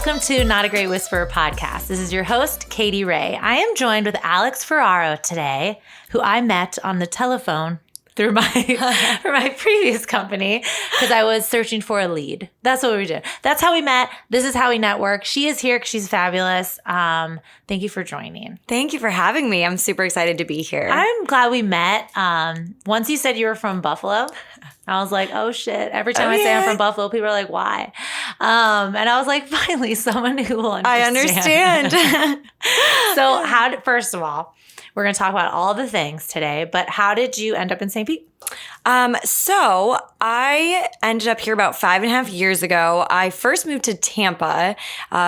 Welcome to Not a Great Whisperer podcast. This is your host, Katie Ray. I am joined with Alex Ferraro today, who I met on the telephone through my previous company because I was searching for a lead. That's what we did. That's how we met. This is how we network. She is here because she's fabulous. Thank you for joining. Thank you for having me. I'm super excited to be here. I'm glad we met. Once you said you were from Buffalo, I was like, oh shit. Every time I say I'm from Buffalo, people are like, why? And I was like, finally, someone who will understand. I understand. So first of all, we're going to talk about all the things today, but how did you end up in St. Pete? So I ended up here about 5.5 years ago. I first moved to Tampa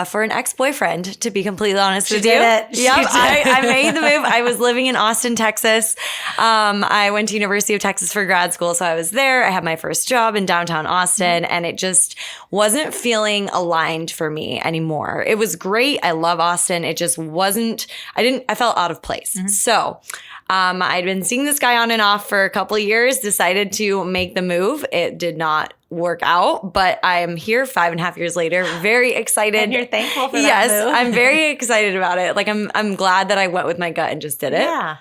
for an ex-boyfriend, to be completely honest with you. Yep, I made the move. I was living in Austin, Texas. I went to University of Texas for grad school, so I was there. I had my first job in downtown Austin, and it just wasn't feeling aligned for me anymore. It was great. I love Austin. It just wasn't, I felt out of place. Mm-hmm. So I'd been seeing this guy on and off for a couple of years, decided to make the move. It did not work out, but I am here 5.5 years later, very excited. And you're thankful for that Yes, move? I'm very excited about it. Like I'm glad that I went with my gut and just did it. Yeah.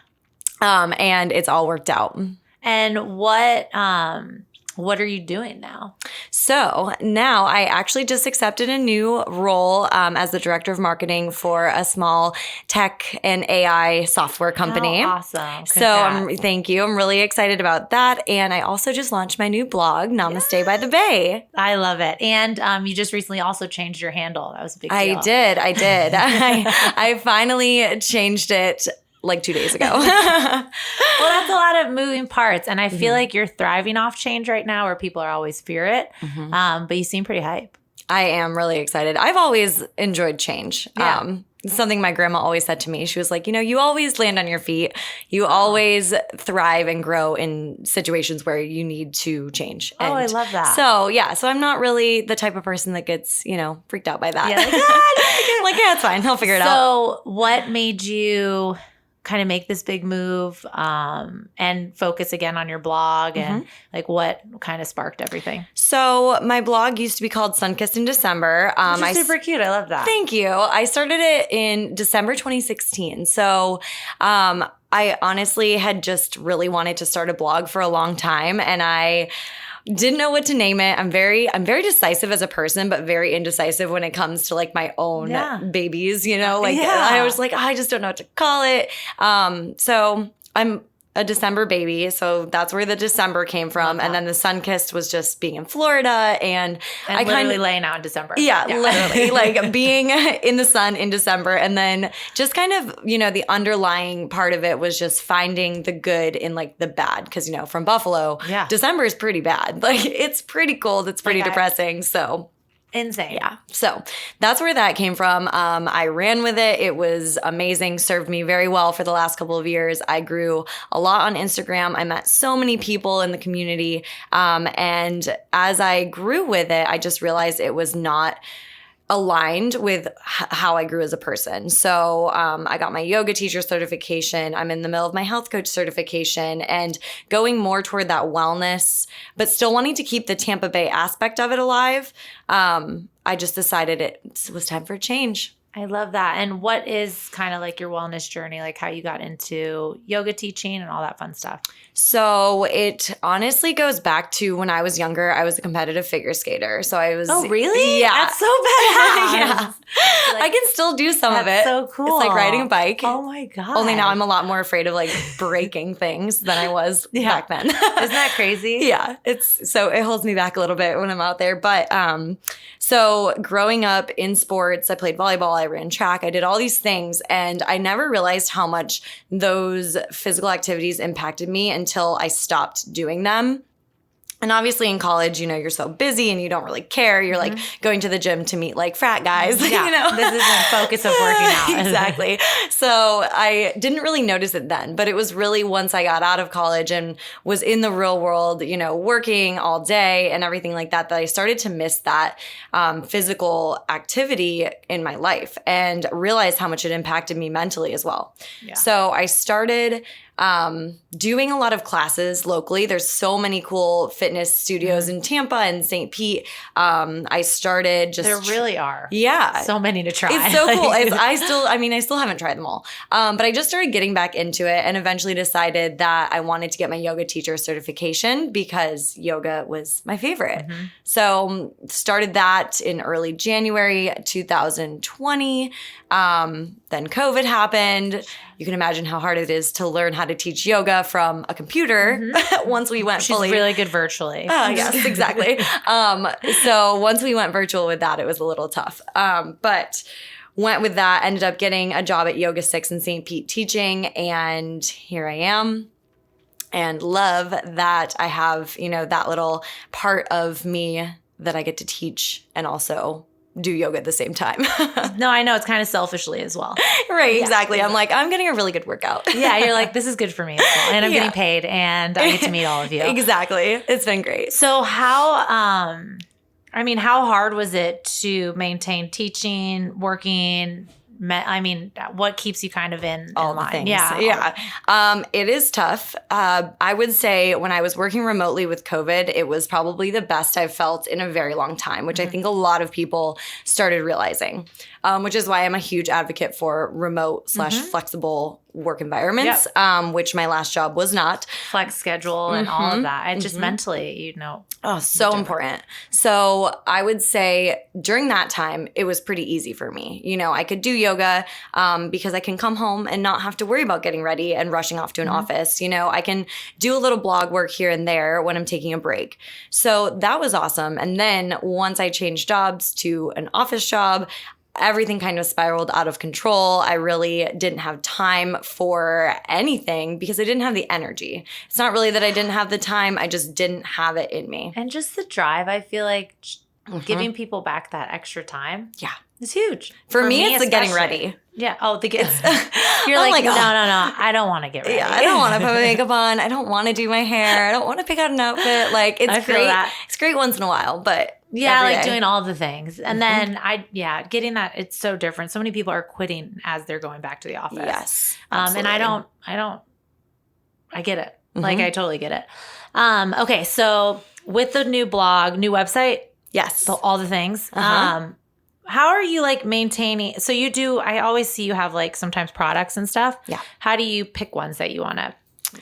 And it's all worked out. And what are you doing now? So now I actually just accepted a new role as the director of marketing for a small tech and AI software company. Oh, awesome. So thank you. I'm really excited about that. And I also just launched my new blog, Namaste by the Bay. I love it. And you just recently also changed your handle. That was a big deal. I did. I finally changed it like 2 days ago. Well, that's a lot of moving parts. And I feel like you're thriving off change right now where people are always fear it. Mm-hmm. But you seem pretty hype. I am really excited. I've always enjoyed change. Yeah. Something my grandma always said to me. She was like, you always land on your feet. You always thrive and grow in situations where you need to change. And I love that. So I'm not really the type of person that gets, freaked out by that. Yeah, like, yeah, it's fine. I'll figure it out. So what made you kind of make this big move and focus again on your blog and like what kind of sparked everything? So my blog used to be called Sunkissed in December. Which is super cute. I love that. Thank you. I started it in December 2016. So I honestly had just really wanted to start a blog for a long time, and I didn't know what to name it. I'm very decisive as a person, but very indecisive when it comes to like my own babies, I was like, I just don't know what to call it. So I'm a December baby. So that's where the December came from. And then the Sunkissed was just being in Florida and I kind of laying out in December. Yeah. Literally like being in the sun in December. And then just kind of, the underlying part of it was just finding the good in like the bad. Cause from Buffalo, December is pretty bad. Like it's pretty cold. It's pretty depressing. So insane. Yeah. So that's where that came from. I ran with it. It was amazing. Served me very well for the last couple of years. I grew a lot on Instagram. I met so many people in the community. And as I grew with it, I just realized it was not aligned with how I grew as a person. So I got my yoga teacher certification. I'm in the middle of my health coach certification and going more toward that wellness, but still wanting to keep the Tampa Bay aspect of it alive. I just decided it was time for a change. I love that. And what is kind of like your wellness journey, like how you got into yoga teaching and all that fun stuff? So it honestly goes back to when I was younger. I was a competitive figure skater. So I was. Oh, really? Yeah. That's so bad. Yeah. Like, I can still do some of it. That's so cool. It's like riding a bike. Oh my God. Only now I'm a lot more afraid of like breaking things than I was back then. Isn't that crazy? Yeah. So it holds me back a little bit when I'm out there. But so growing up in sports, I played volleyball, I ran track, I did all these things. And I never realized how much those physical activities impacted me until I stopped doing them. And obviously in college, you're so busy and you don't really care. You're like going to the gym to meet like frat guys. Yeah. This is the focus of working out. Exactly. So I didn't really notice it then, but it was really once I got out of college and was in the real world, working all day and everything like that, that I started to miss that physical activity in my life and realized how much it impacted me mentally as well. Yeah. So I started doing a lot of classes locally. There's so many cool fitness studios in Tampa and St. Pete. I started just... There really are. Yeah. So many to try. It's so cool. I still haven't tried them all. But I just started getting back into it and eventually decided that I wanted to get my yoga teacher certification because yoga was my favorite. So started that in early January 2020. Then COVID happened. You can imagine how hard it is to learn how to teach yoga from a computer once we went She's fully. really good virtually. Oh, yes, exactly. So once we went virtual with that, it was a little tough. But went with that, ended up getting a job at Yoga 6 in St. Pete teaching, and here I am. And love that I have, that little part of me that I get to teach and also do yoga at the same time. No, I know. It's kind of selfishly as well. Right, exactly. I'm like, I'm getting a really good workout. Yeah, you're like, this is good for me as well. And I'm getting paid and I get to meet all of you. Exactly. It's been great. So how hard was it to maintain teaching, working? What keeps you kind of in all line? the things. Yeah. It is tough. I would say when I was working remotely with COVID, it was probably the best I've felt in a very long time, which I think a lot of people started realizing, which is why I'm a huge advocate for remote / flexible work environments, which my last job was not. Flex schedule and all of that. And just mentally, Oh, so important. So I would say during that time, it was pretty easy for me. I could do yoga because I can come home and not have to worry about getting ready and rushing off to an office. I can do a little blog work here and there when I'm taking a break. So that was awesome. And then once I changed jobs to an office job, everything kind of spiraled out of control. I really didn't have time for anything because I didn't have the energy. It's not really that I didn't have the time. I just didn't have it in me. And just the drive, I feel like giving people back that extra time. Yeah. Is huge. For me, it's the getting ready. Yeah. Oh, you're like, no. I don't want to get ready. Yeah, I don't want to put makeup on. I don't want to do my hair. I don't want to pick out an outfit. Like, it's great. It's great once in a while, but doing all the things. And then getting that, it's so different. So many people are quitting as they're going back to the office. Yes. And I get it. Like, I totally get it. Okay. So with the new blog, new website. Yes. All the things. How are you maintaining? So you do, I always see you have sometimes products and stuff. Yeah. How do you pick ones that you want to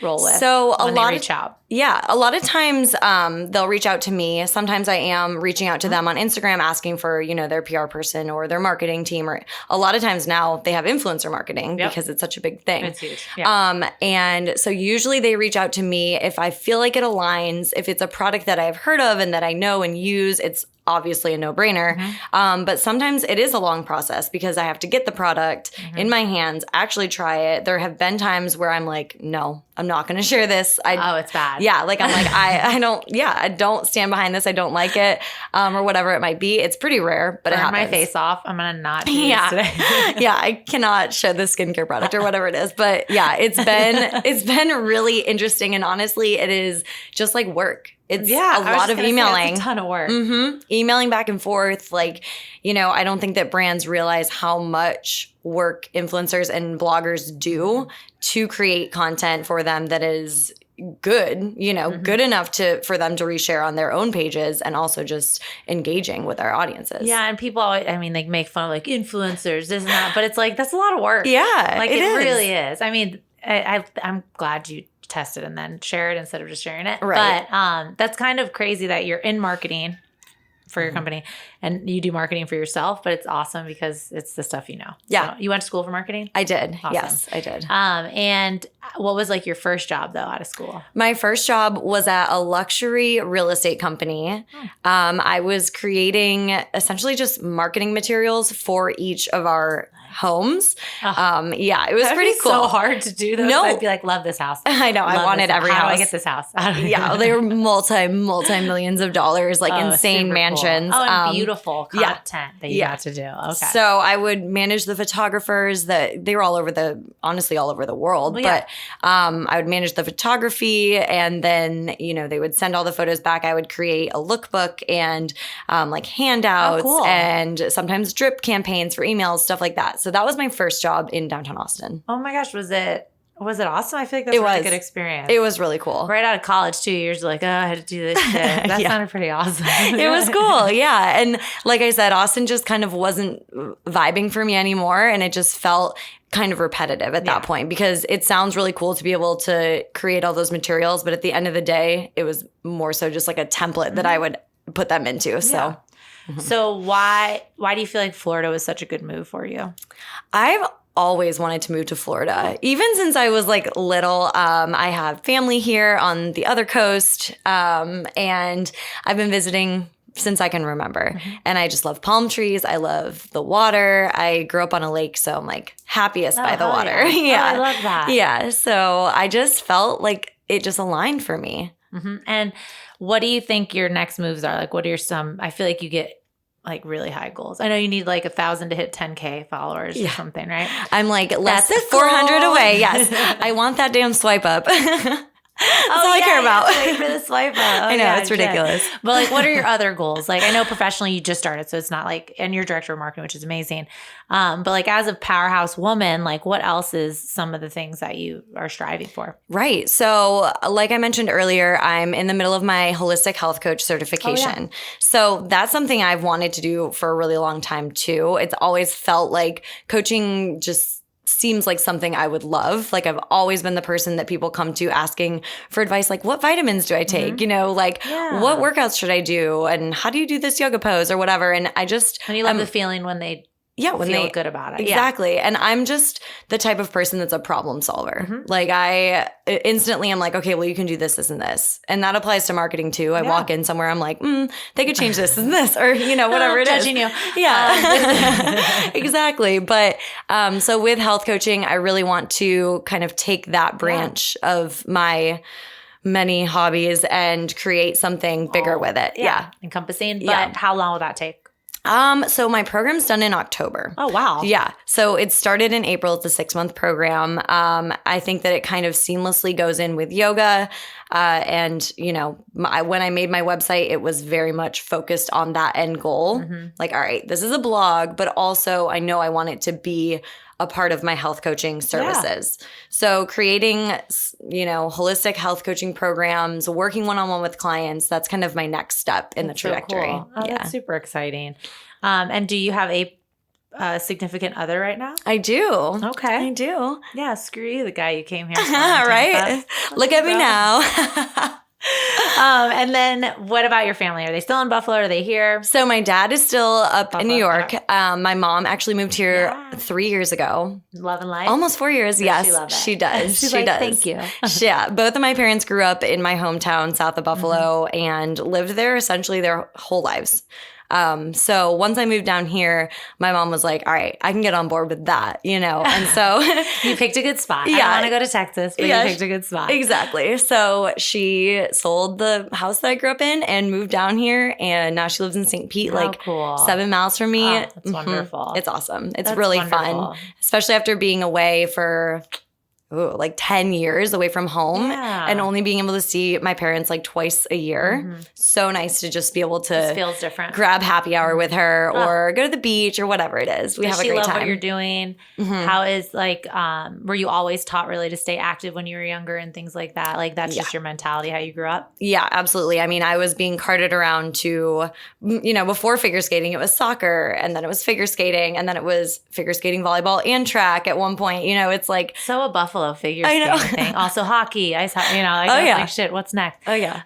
roll with? So when they reach out. Yeah. A lot of times they'll reach out to me. Sometimes I am reaching out to them on Instagram asking for, their PR person or their marketing team. Or a lot of times now they have influencer marketing because it's such a big thing. It's huge. Yeah. And so usually they reach out to me if I feel like it aligns, if it's a product that I've heard of and that I know and use, it's obviously a no-brainer. But sometimes it is a long process because I have to get the product in my hands, actually try it. There have been times where I'm like, no, I'm not going to share this. It's bad. Yeah. Like, I'm like, I don't stand behind this. I don't like it, or whatever it might be. It's pretty rare, but it happens. My face off. I'm going to not do this today. Yeah. I cannot share the skincare product or whatever it is. But yeah, it's been really interesting. And honestly, it is just like work. It's a lot of emailing. It's a ton of work. Emailing back and forth. Like, I don't think that brands realize how much work influencers and bloggers do to create content for them that is good, good enough for them to reshare on their own pages and also just engaging with our audiences. Yeah. And people always, they make fun of influencers, this and that, but it's that's a lot of work. Yeah. It really is. I'm glad you test it and then share it instead of just sharing it. Right. But that's kind of crazy that you're in marketing for your company and you do marketing for yourself, but it's awesome because it's the stuff Yeah. So you went to school for marketing? I did. Awesome. Yes, I did. And what was your first job though out of school? My first job was at a luxury real estate company. I was creating essentially just marketing materials for each of our homes. It was pretty cool. So hard to do those. No. I'd be love this house. I know. I wanted every house. How do I get this house? Yeah, they were multi-millions of dollars, insane mansions. Cool. And beautiful content that you got to do. Okay. So I would manage the photographers that they were all over the world. But I would manage the photography and then, they would send all the photos back. I would create a lookbook and handouts and sometimes drip campaigns for emails, stuff like that. So that was my first job in downtown Austin. Oh my gosh, was it Was it awesome? I feel like that's a really good experience. It was really cool. Right out of college, 2 years, like, oh, I had to do this shit. That sounded pretty awesome. It was cool, yeah. And like I said, Austin just kind of wasn't vibing for me anymore. And it just felt kind of repetitive at that point, because it sounds really cool to be able to create all those materials. But at the end of the day, it was more so just like a template that I would put them into. So. So why do you feel like Florida was such a good move for you? I've always wanted to move to Florida. Even since I was like little, I have family here on the other coast, and I've been visiting since I can remember. And I just love palm trees. I love the water. I grew up on a lake, so I'm like happiest by the water. Yeah. Oh, I love that. Yeah. So I just felt like it just aligned for me. And what do you think your next moves are? Like, what are I feel like you get like really high goals. I know you need like 1,000 to hit 10K followers or something, right? I'm like less than 400 away. Yes. I want that damn swipe up. That's all I care about. Wait for the swipe up. I know, it's ridiculous. But like, what are your other goals? Like, I know professionally you just started, so it's not like, and you're director of marketing, which is amazing. But like, as a powerhouse woman, like, what else is some of the things that you are striving for? Right. So, like I mentioned earlier, I'm in the middle of my holistic health coach certification. So that's something I've wanted to do for a really long time too. It's always felt like coaching just seems like something I would love. Like I've always been the person that people come to asking for advice, like what vitamins do I take? You know, like what workouts should I do? And how do you do this yoga pose or whatever? And I just— And you love the feeling when they feel good about it. Exactly. And I'm just the type of person that's a problem solver. Like I instantly am like, okay, well, you can do this, this, and this. And that applies to marketing too. I walk in somewhere, I'm like, they could change this and this, or, you know, whatever it is. Judging you. Yeah, exactly. But so with health coaching, I really want to kind of take that branch of my many hobbies and create something bigger with it. Encompassing. But how long will that take? So my program's done in October. Oh, wow. Yeah. So it started in April. It's a 6-month program. I think that it kind of seamlessly goes in with yoga. And, you know, when I made my website, it was very much focused on that end goal. Like, all right, this is a blog, but also I know I want it to be a part of my health coaching services. So creating, you know, holistic health coaching programs, working one-on-one with clients, that's kind of my next step in the trajectory. So cool. Oh, that's super exciting. And do you have a significant other right now? I do. Okay. I do. Yeah, screw you, the guy you came here for. Right? Look at me now. And then what about your family? Are they still in Buffalo? Are they here? So my dad is still up in New York. My mom actually moved here 3 years ago. Loving life? Almost 4 years. Does yes, she love it? She does. She's she like, does. Thank you. Yeah. Both of my parents grew up in my hometown, south of Buffalo, and lived there essentially their whole lives. So once I moved down here, my mom was like, all right, I can get on board with that, you know? And so you picked a good spot. I don't want to go to Texas, but you picked a good spot. Exactly. So she sold the house that I grew up in and moved down here. And now she lives in St. Pete, cool. 7 miles from me. Oh, that's wonderful. It's awesome. It's really fun, especially after being away for like 10 years away from home and only being able to see my parents like twice a year. So nice to just be able to feels different. Grab happy hour with her or go to the beach or whatever it is. We have a great time. Does she love what you're doing? How is like, were you always taught really to stay active when you were younger and things like that? Like that's just your mentality, how you grew up? Yeah, absolutely. I mean, I was being carted around to, you know, before figure skating, it was soccer and then it was figure skating and then it was figure skating, volleyball and track at one point. You know, it's like. So a Buffalo figure skating thing. Also hockey, ice hockey, you know, like, like shit, what's next? Oh yeah.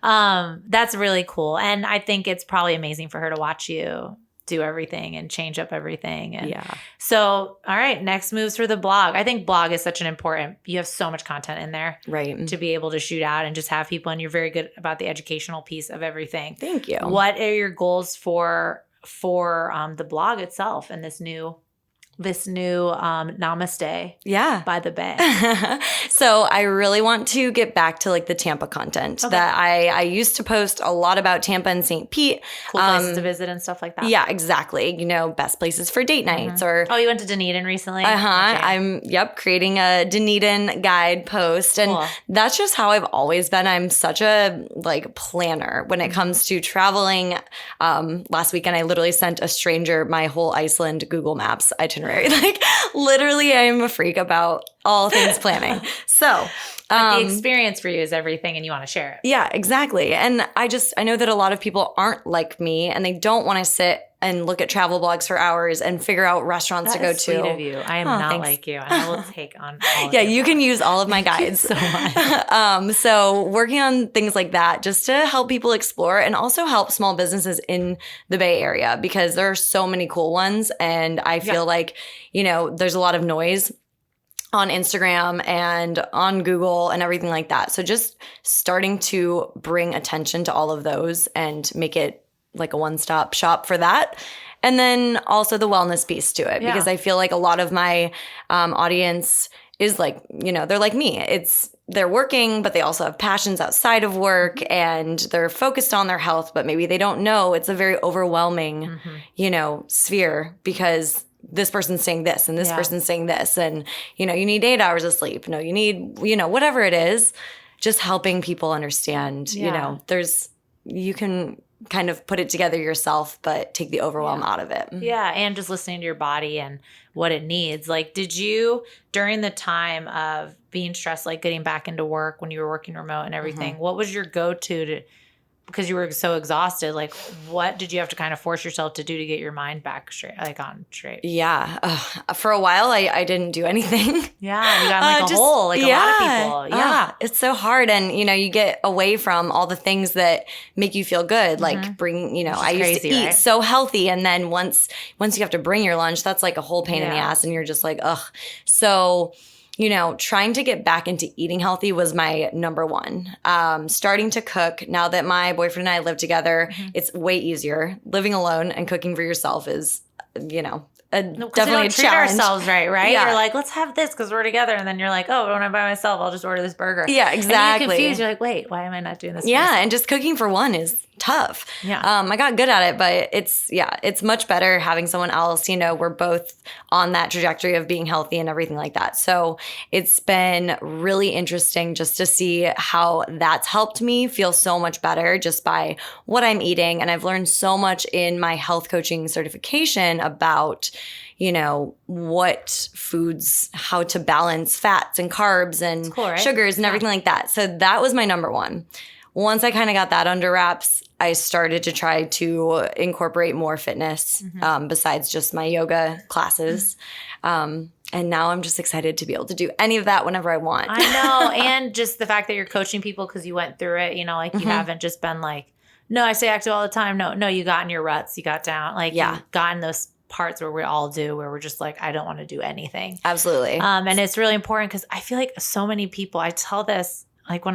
That's really cool. And I think it's probably amazing for her to watch you do everything and change up everything. And so, all right, next moves for the blog. I think blog is such an important, you have so much content in there. Right. To be able to shoot out and just have people, and you're very good about the educational piece of everything. Thank you. What are your goals for the blog itself and this new Namaste by the Bay? So I really want to get back to like the Tampa content that I used to post a lot about Tampa and St. Pete. Cool places to visit and stuff like that. Yeah, exactly. You know, best places for date nights or. Oh, you went to Dunedin recently? Okay. I'm creating a Dunedin guide post. And that's just how I've always been. I'm such a like planner when it comes to traveling. Last weekend, I literally sent a stranger my whole Iceland Google Maps itinerary. itinerary. Like literally I am a freak about all things planning. So but the experience for you is everything and you want to share it. Yeah, exactly. And I know that a lot of people aren't like me and they don't want to sit and look at travel blogs for hours and figure out restaurants to go to. Sweet of you. I am not thanks. like you. And I will take on all of Yeah, your you can blogs. use all of my guides. So much. So working on things like that just to help people explore and also help small businesses in the Bay Area because there are so many cool ones. And I feel like, there's a lot of noise on Instagram and on Google and everything like that. So just starting to bring attention to all of those and make it like a one-stop shop for that. And then also the wellness piece to it because I feel like a lot of my audience is like, they're like me. They're working, but they also have passions outside of work and they're focused on their health, but maybe they don't know. It's a very overwhelming, sphere because this person's saying this and this person's saying this and, you need 8 hours of sleep. No, you need, whatever it is, just helping people understand, you can kind of put it together yourself, but take the overwhelm out of it. Yeah. And just listening to your body and what it needs. Like, did you, during the time of being stressed, like getting back into work when you were working remote and everything, what was your go-to because you were so exhausted, like what did you have to kind of force yourself to do to get your mind back straight, like on straight? Yeah. For a while, I didn't do anything. Yeah. You got like a hole, like a lot of people. Yeah. It's so hard. And, you get away from all the things that make you feel good. Like bring, I used to eat so healthy. And then once you have to bring your lunch, that's like a whole pain in the ass. And you're just like, ugh. So trying to get back into eating healthy was my number one. Starting to cook. Now that my boyfriend and I live together, it's way easier. Living alone and cooking for yourself is, definitely a treat challenge. Ourselves right? Yeah. You're like, let's have this because we're together. And then you're like, oh, when I'm by myself, I'll just order this burger. Yeah, exactly. And you get confused. You're like, wait, why am I not doing this? Yeah, and just cooking for one is tough. Yeah. I got good at it, but it's much better having someone else, we're both on that trajectory of being healthy and everything like that. So it's been really interesting just to see how that's helped me feel so much better just by what I'm eating. And I've learned so much in my health coaching certification about what foods, how to balance fats and carbs and sugars and everything like that. So that was my number one. Once I kind of got that under wraps, I started to try to incorporate more fitness besides just my yoga classes. And now I'm just excited to be able to do any of that whenever I want. I know. And just the fact that you're coaching people because you went through it, like you haven't just been like, no, I stay active all the time. No, you got in your ruts. You got down. Like you got in those parts where we all do, where we're just like, I don't want to do anything. Absolutely. And it's really important because I feel like so many people, I tell this, like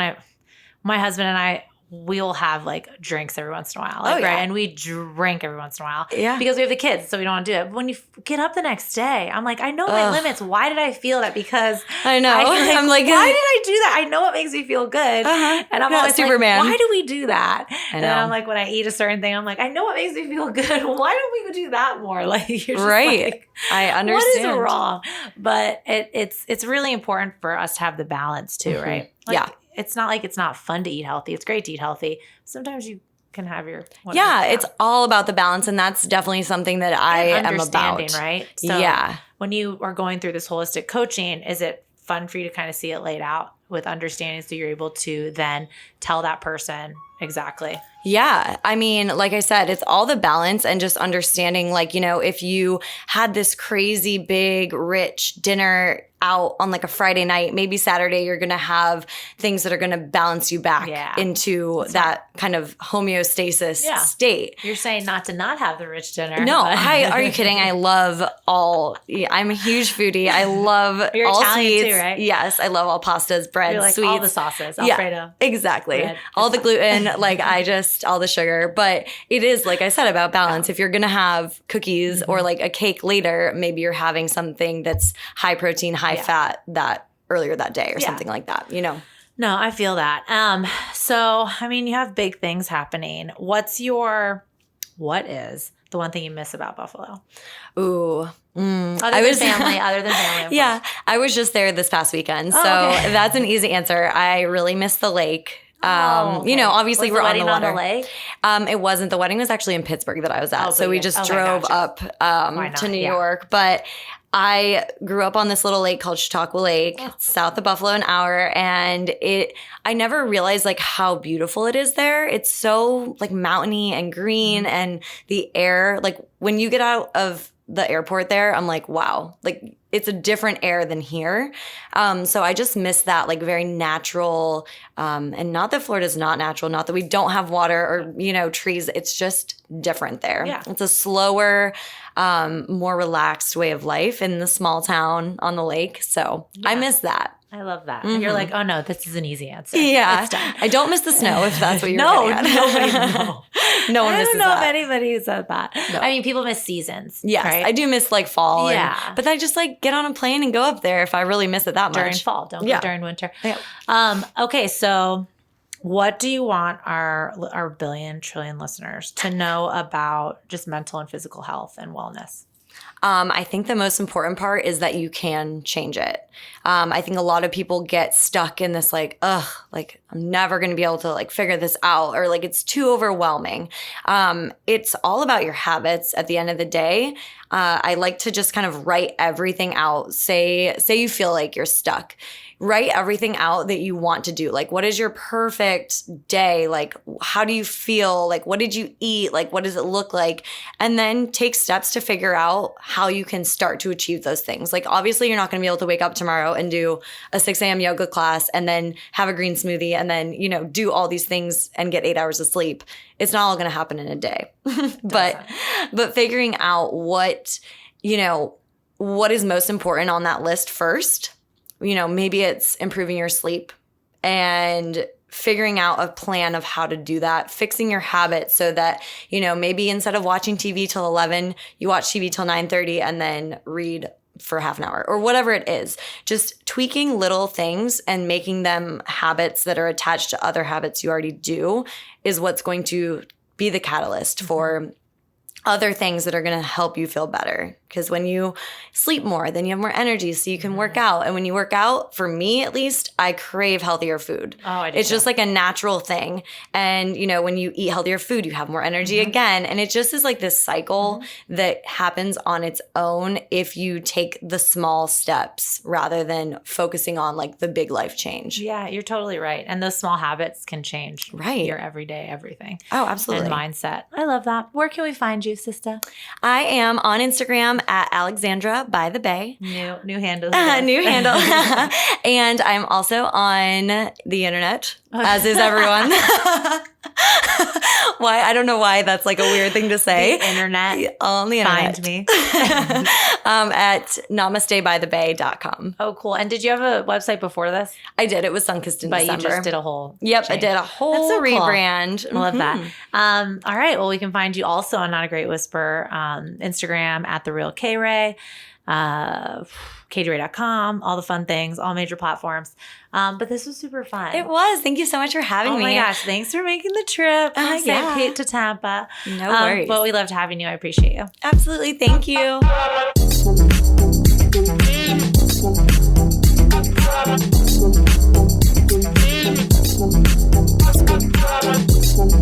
my husband and I, we'll have like drinks every once in a while. Like, right. And we drink every once in a while. Yeah. Because we have the kids, so we don't want to do it. But when you get up the next day, I'm like, I know my limits. Why did I feel that? Because I know. I'm like, why did I do that? I know it makes me feel good. And I'm always Superman. Like, why do we do that? And then I'm like, when I eat a certain thing, I'm like, I know it makes me feel good. Why don't we do that more? Like, you're just like, I understand. What is wrong? But it's really important for us to have the balance too, right? Like, it's not like it's not fun to eat healthy. It's great to eat healthy. Sometimes you can have your it's all about the balance, and that's definitely something that I am about. Right? So when you are going through this holistic coaching, is it fun for you to kind of see it laid out with understanding so you're able to then tell that person exactly? Yeah. I mean, like I said, it's all the balance and just understanding, like, if you had this crazy big rich dinner out on like a Friday night, maybe Saturday, you're going to have things that are going to balance you back into that kind of homeostasis state. You're saying not to not have the rich dinner. No, are you kidding? I love I'm a huge foodie. I love You're all Italian sweets. Too, right? Yes, I love all pastas, bread, You're like sweets. all the sauces, Alfredo. Yeah, exactly. Bread. All the gluten, like all the sugar. But it is, like I said, about balance. If you're going to have cookies or like a cake later, maybe you're having something that's high protein, high fat that earlier that day or something like that, No, I feel that. So, I mean, you have big things happening. What is the one thing you miss about Buffalo? Ooh. Other than family. Yeah. I was just there this past weekend. So that's an easy answer. I really miss the lake. Obviously Was we're the on the wedding water. on the lake? It wasn't. The wedding was actually in Pittsburgh that I was at. Oh, So we just drove up Why not? to New Yeah. York. But I grew up on this little lake called Chautauqua Lake, south of Buffalo, an hour. And I never realized like how beautiful it is there. It's so like mountainy and green, and the air, like when you get out of the airport there, I'm like, wow, like it's a different air than here. So I just miss that like very natural, and not that Florida's not natural, not that we don't have water or, trees. It's just different there. Yeah. It's a slower, more relaxed way of life in the small town on the lake. So I miss that. I love that. You're like, oh no, this is an easy answer. Yeah. It's done. I don't miss the snow if that's what you're No, getting at. No one I misses don't know that. if anybody said that. No. I mean, people miss seasons. Yes, right? I do miss like fall. Yeah. But I just like get on a plane and go up there if I really miss it that During much. fall. Don't Yeah. go during winter. Yeah. Okay, so what do you want our billion trillion listeners to know about just mental and physical health and wellness? I think the most important part is that you can change it. I think a lot of people get stuck in this like, like I'm never going to be able to like figure this out, or like it's too overwhelming. It's all about your habits at the end of the day. I like to just kind of write everything out. Say you feel like you're stuck. Write everything out that you want to do. Like, what is your perfect day? Like, how do you feel? Like, what did you eat? Like, what does it look like? And then take steps to figure out how you can start to achieve those things. Like, obviously, you're not going to be able to wake up tomorrow and do a 6 a.m. yoga class and then have a green smoothie and then, do all these things and get 8 hours of sleep. It's not all going to happen in a day. but figuring out what is most important on that list first. Maybe it's improving your sleep and figuring out a plan of how to do that, fixing your habits so that, maybe instead of watching TV till 11, you watch TV till 9:30 and then read for half an hour or whatever it is. Just tweaking little things and making them habits that are attached to other habits you already do is what's going to be the catalyst for other things that are going to help you feel better. Because when you sleep more, then you have more energy so you can work out. And when you work out, for me at least, I crave healthier food. Oh, I do. It's just like a natural thing. And, when you eat healthier food, you have more energy again. And it just is like this cycle that happens on its own if you take the small steps rather than focusing on like the big life change. Yeah, you're totally right. And those small habits can change your everyday everything. Oh, absolutely. And mindset. I love that. Where can we find you, sister? I am on Instagram at Alexandra By The Bay. New handle. New handle. And I'm also on the internet, as is everyone. Why? I don't know why that's like a weird thing to say. The internet. On the internet. Find me. At namastebythebay.com. Oh, cool. And did you have a website before this? I did. It was Sunkissed in December. But you just did a whole Yep, change. I did a whole That's so rebrand. Cool. I love that. All right. Well, we can find you also on Not a Great Whisper, Instagram at The Real K-Ray, KDRay.com, all the fun things, all major platforms. But this was super fun. It was. Thank you so much for having me. Oh my gosh. Thanks for making the trip from St. Pete to Tampa. No worries. But we loved having you. I appreciate you. Absolutely. Thank you. Let's go.